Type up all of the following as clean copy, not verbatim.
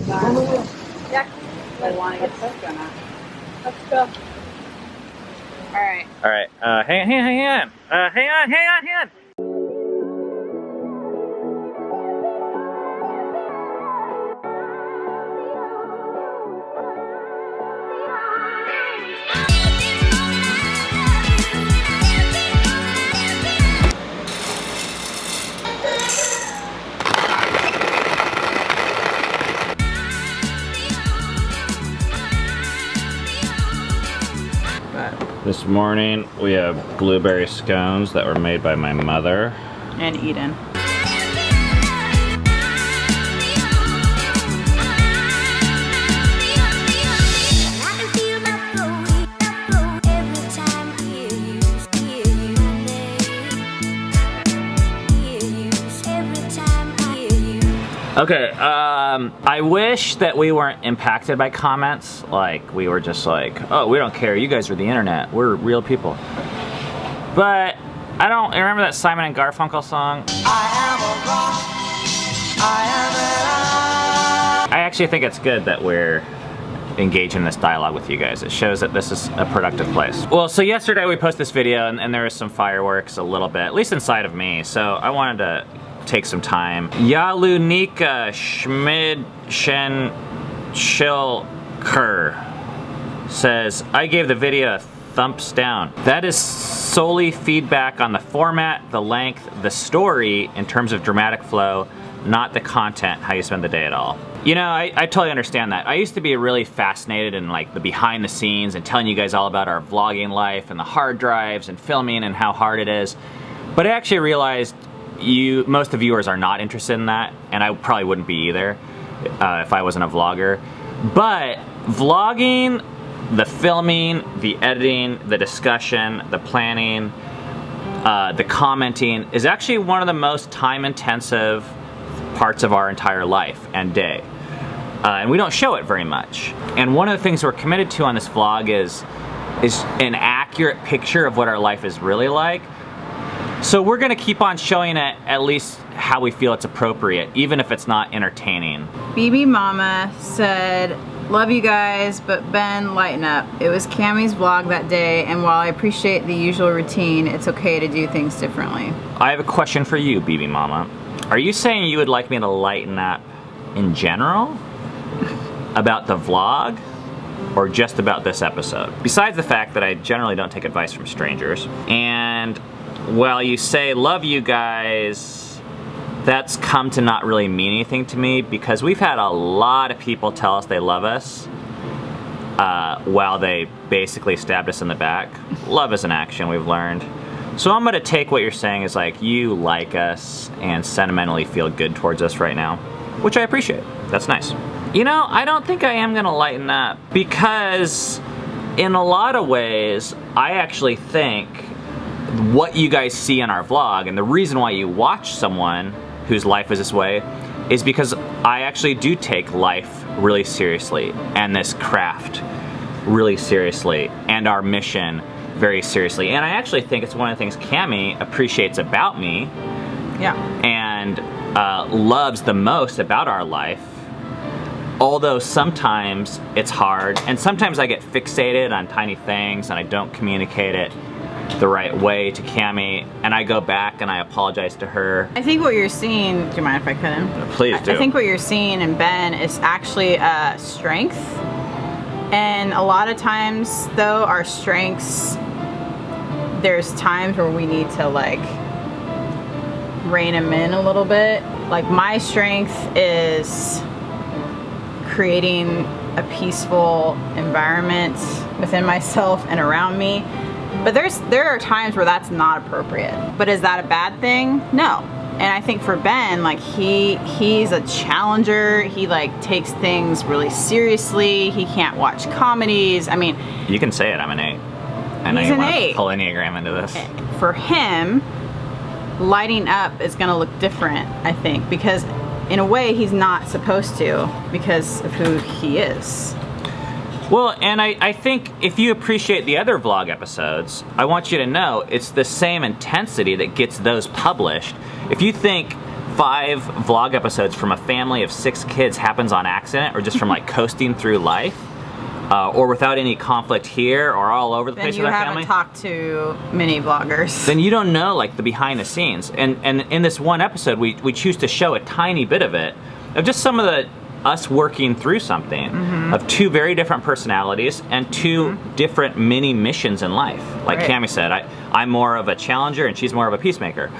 Yeah. I want to get stuck or not. Let's go. Alright. Alright, hang on. Hang on. This morning we have blueberry scones that were made by my mother. And Eden. Okay, I wish that we weren't impacted by comments. Like, we were just like, oh, we don't care, you guys are the internet, we're real people. But, I don't, remember that Simon and Garfunkel song? I actually think it's good that we're engaging in this dialogue with you guys. It shows that this is a productive place. Well, so yesterday we posted this video and there was some fireworks a little bit, at least inside of me, so I wanted to take some time. Yalunika Schmid Shen Shilker says, I gave the video a thumbs down. That is solely feedback on the format, the length, the story in terms of dramatic flow, not the content, how you spend the day at all. You know, I totally understand that. I used to be really fascinated in like the behind the scenes and telling you guys all about our vlogging life and the hard drives and filming and how hard it is. But I actually realized most of the viewers are not interested in that, and I probably wouldn't be either if I wasn't a vlogger. But vlogging, the filming, the editing, the discussion, the planning, the commenting is actually one of the most time-intensive parts of our entire life and day. And we don't show it very much. And one of the things we're committed to on this vlog is an accurate picture of what our life is really like. So we're gonna keep on showing it at least how we feel it's appropriate, even if it's not entertaining. BB Mama said, love you guys, but Ben, lighten up. It was Cammie's vlog that day, and while I appreciate the usual routine, it's okay to do things differently. I have a question for you, BB Mama. Are you saying you would like me to lighten up in general? About the vlog? Or just about this episode? Besides the fact that I generally don't take advice from strangers, and while you say love you guys, that's come to not really mean anything to me because we've had a lot of people tell us they love us while they basically stabbed us in the back. Love is an action, we've learned. So I'm gonna take what you're saying as like you like us and sentimentally feel good towards us right now, which I appreciate. That's nice. You know, I don't think I am gonna lighten up because in a lot of ways, I actually think what you guys see in our vlog and the reason why you watch someone whose life is this way is because I actually do take life really seriously and this craft really seriously and our mission very seriously. And I actually think it's one of the things Cammie appreciates about me. Yeah. And loves the most about our life. Although sometimes it's hard and sometimes I get fixated on tiny things and I don't communicate it the right way to Cammie, and I go back and I apologize to her. I think what you're seeing, do you mind if I cut in? Please do. I think what you're seeing in Ben is actually a strength. And a lot of times though, our strengths, there's times where we need to like rein them in a little bit. Like my strength is creating a peaceful environment within myself and around me. But there are times where that's not appropriate. But is that a bad thing? No. And I think for Ben, like he's a challenger. He like takes things really seriously. He can't watch comedies. I mean, you can say it. I'm an 8. I know you want to pull Enneagram into this. For him, lighting up is going to look different, I think, because in a way he's not supposed to because of who he is. Well, and I think if you appreciate the other vlog episodes, I want you to know it's the same intensity that gets those published. If you think 5 vlog episodes from a family of 6 kids happens on accident or just from like coasting through life, or without any conflict here or all over the place with our family. Then you haven't talked to many vloggers. Then you don't know like the behind the scenes. And in this one episode, we choose to show a tiny bit of it, of just some of the us working through something, of 2 very different personalities and 2 different mini missions in life. Like Cammie said, I'm more of a challenger and she's more of a peacemaker.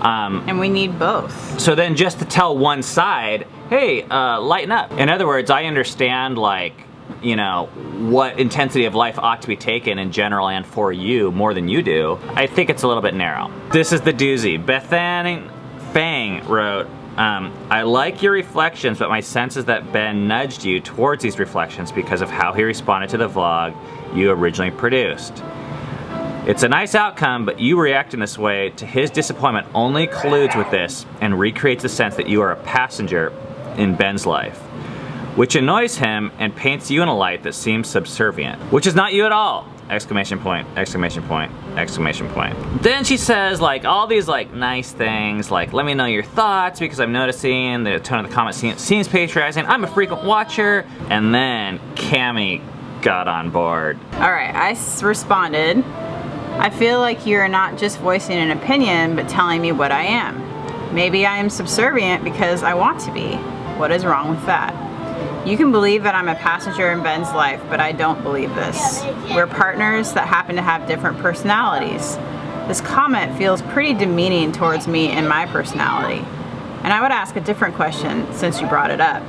And we need both. So then just to tell one side, hey, lighten up. In other words, I understand like, you know, what intensity of life ought to be taken in general and for you more than you do. I think it's a little bit narrow. This is the doozy. Bethany Fang wrote, I like your reflections, but my sense is that Ben nudged you towards these reflections because of how he responded to the vlog you originally produced. It's a nice outcome, but you reacting this way to his disappointment only colludes with this and recreates the sense that you are a passenger in Ben's life, which annoys him and paints you in a light that seems subservient, which is not you at all! Exclamation point, exclamation point, exclamation point. Then she says like all these like nice things, like let me know your thoughts because I'm noticing the tone of the comment seems patronizing. I'm a frequent watcher. And then Cammie got on board. All right, I responded, I feel like you're not just voicing an opinion, but telling me what I am. Maybe I am subservient because I want to be. What is wrong with that? You can believe that I'm a passenger in Ben's life, but I don't believe this. We're partners that happen to have different personalities. This comment feels pretty demeaning towards me and my personality. And I would ask a different question since you brought it up.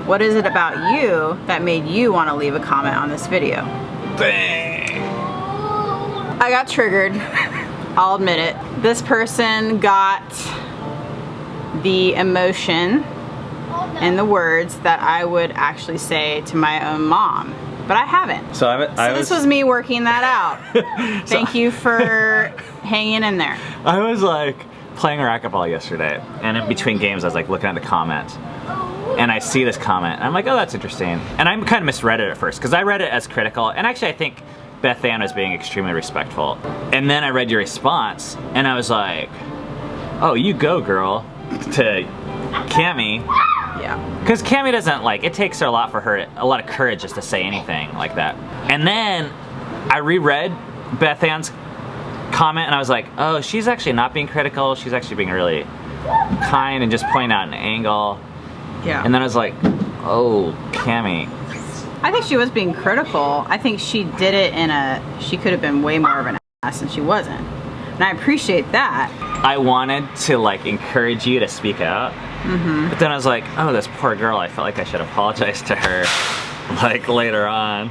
What is it about you that made you want to leave a comment on this video? Bang! I got triggered, I'll admit it. This person got the emotion and the words that I would actually say to my own mom, but I haven't. So this was me working that out. Thank you for hanging in there. I was like playing racquetball yesterday, and in between games I was like looking at the comments, and I see this comment, and I'm like, oh, that's interesting. And I kind of misread it at first, because I read it as critical, and actually I think Beth Ann was being extremely respectful. And then I read your response, and I was like, oh, you go, girl, to Cammie. Yeah. Because Cammie doesn't like, it takes her a lot of courage just to say anything like that. And then I reread Beth Ann's comment and I was like, oh, she's actually not being critical. She's actually being really kind and just pointing out an angle. Yeah. And then I was like, oh, Cammie. I think she was being critical. I think she did it she could have been way more of an ass and she wasn't. And I appreciate that. I wanted to like encourage you to speak out. But then I was like, oh, this poor girl, I felt like I should apologize to her, like, later on.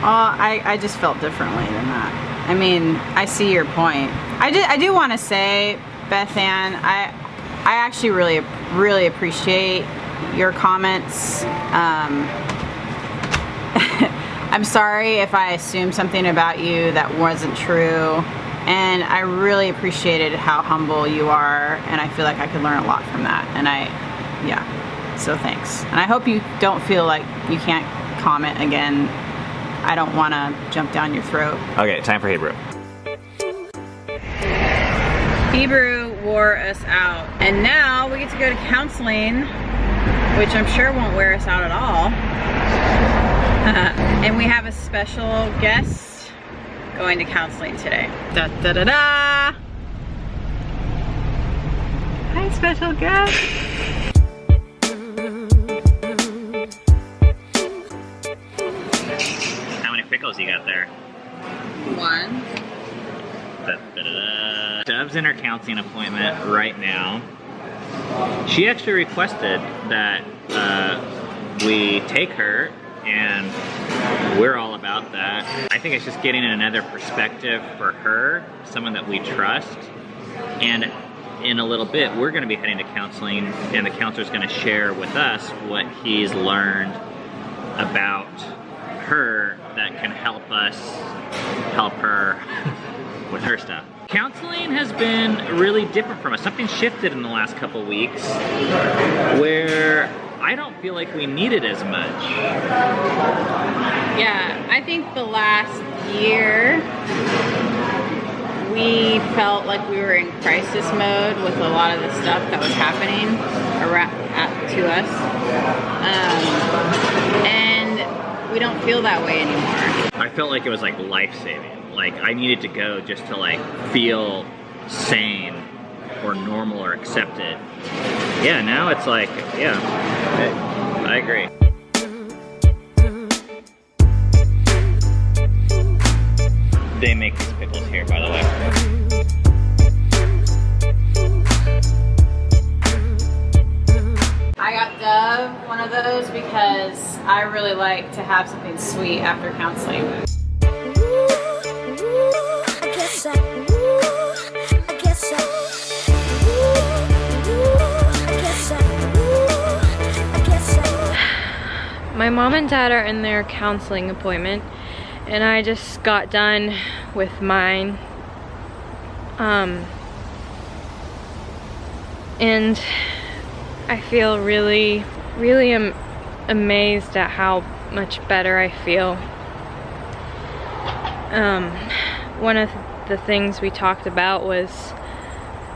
I just felt differently than that. I mean, I see your point. I do want to say, Beth Ann, I actually really appreciate your comments. I'm sorry if I assumed something about you that wasn't true. And I really appreciated how humble you are, and I feel like I could learn a lot from that. And yeah, so thanks. And I hope you don't feel like you can't comment again. I don't want to jump down your throat. Okay, time for Hebrew. Hebrew wore us out. And now we get to go to counseling, which I'm sure won't wear us out at all. And we have a special guest going to counseling today. Da da da da! Hi, special guest! How many pickles you got there? 1. Da, da, da, da. Dub's in her counseling appointment right now. She actually requested that we take her, and we're all about that. I think it's just getting another perspective for her, someone that we trust. And in a little bit, we're gonna be heading to counseling, and the counselor's gonna share with us what he's learned about her that can help us help her with her stuff. Counseling has been really different from us. Something shifted in the last couple weeks where I don't feel like we need it as much. Yeah, I think the last year we felt like we were in crisis mode with a lot of the stuff that was happening to us. And we don't feel that way anymore. I felt like it was like life-saving. Like I needed to go just to like feel sane or normal or accepted. Yeah, now it's like, yeah, I agree. They make these pickles here, by the way. I got Dove one of those because I really like to have something sweet after counseling. My mom and dad are in their counseling appointment, and I just got done with mine. And I feel really amazed at how much better I feel. One of the things we talked about was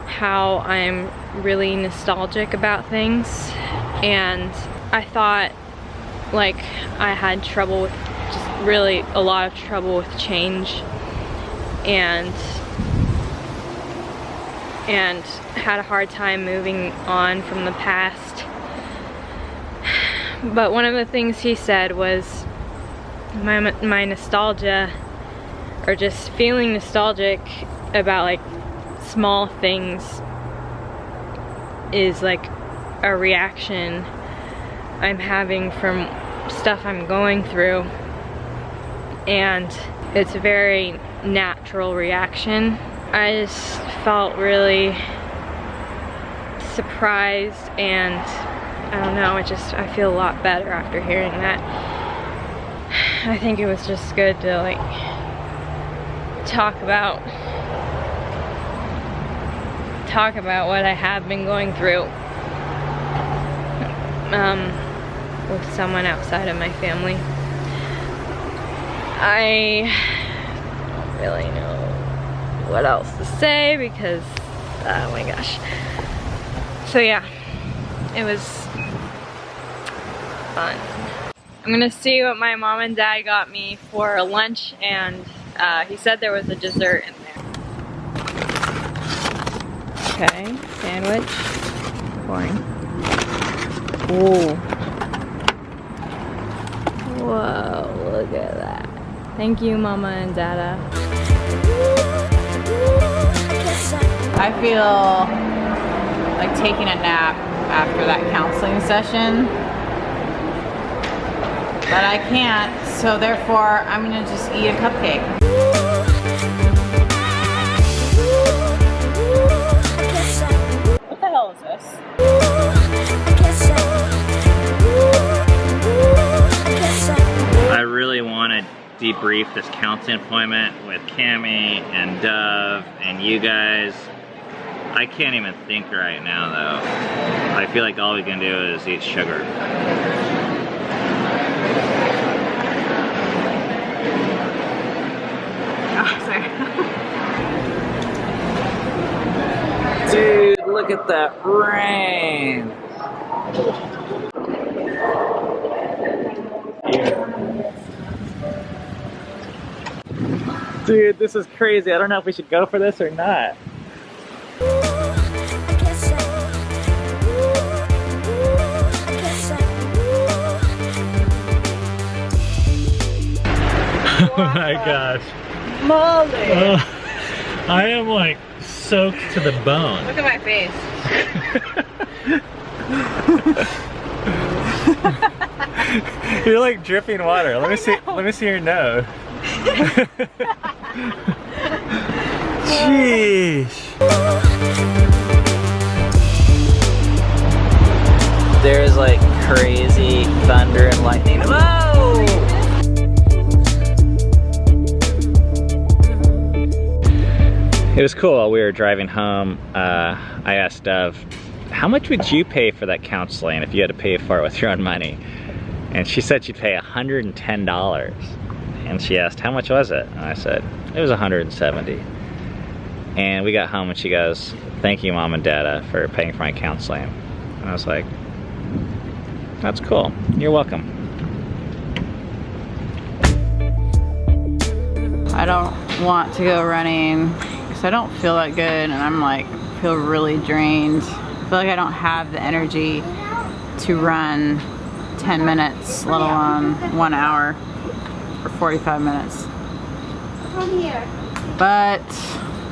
how I'm really nostalgic about things, and I thought like I had trouble with, just really a lot of trouble with change, and had a hard time moving on from the past. But one of the things he said was my nostalgia, or just feeling nostalgic about like small things, is like a reaction I'm having from stuff I'm going through, and it's a very natural reaction. I just felt really surprised, and I don't know, I feel a lot better after hearing that. I think it was just good to like talk about what I have been going through with someone outside of my family. I don't really know what else to say because, oh my gosh. So yeah, it was fun. I'm gonna see what my mom and dad got me for lunch, and he said there was a dessert in there. Okay, sandwich, pouring. Ooh. Whoa, look at that. Thank you, Mama and Dada. I feel like taking a nap after that counseling session, but I can't, so therefore I'm gonna just eat a cupcake. What the hell is this? I really want to debrief this counseling appointment with Cammie and Dove and you guys. I can't even think right now though. I feel like all we can do is eat sugar. Oh, sorry. Dude, look at that rain. Dude, this is crazy. I don't know if we should go for this or not. Oh my gosh. Moldy. I am like soaked to the bone. Look at my face. You're like dripping water. Let me see your nose. Jeez. There's like crazy thunder and lightning. Whoa! It was cool while we were driving home. I asked Dove, how much would you pay for that counseling if you had to pay for it with your own money? And she said she'd pay $110. And she asked, how much was it? And I said, it was $170. And we got home and she goes, "Thank you, Mom and Dada, for paying for my counseling." And I was like, "That's cool. You're welcome." I don't want to go running because I don't feel that good, and I'm like, feel really drained. I feel like I don't have the energy to run 10 minutes, let alone 1 hour or 45 minutes. But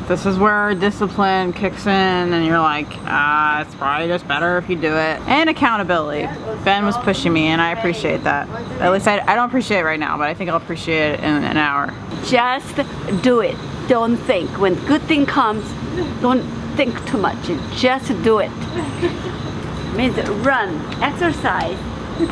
this is where discipline kicks in and you're like, it's probably just better if you do it. And accountability. Ben was pushing me and I appreciate that. At least I don't appreciate it right now, but I think I'll appreciate it in an hour. Just do it. Don't think. When good thing comes, don't think too much. Just do it. Means run, exercise,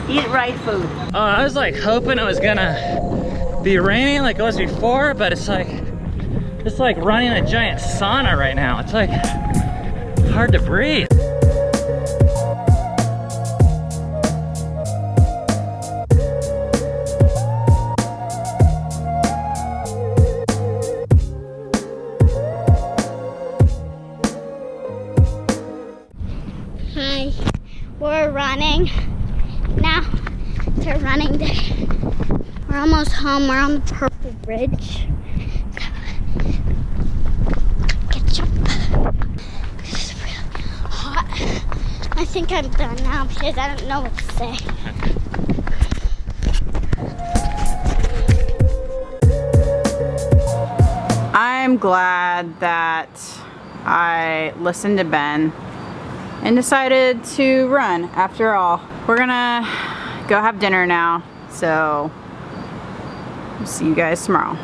eat right food. Oh, I was like hoping it was gonna be raining like it was before, but it's like running a giant sauna right now. It's like hard to breathe. Hi, we're running. Now it's a running day. We're almost home. We're on the Purple Bridge. Ketchup. It's really hot. I think I'm done now because I don't know what to say. I'm glad that I listened to Ben and decided to run after all. We're gonna go have dinner now, so see you guys tomorrow.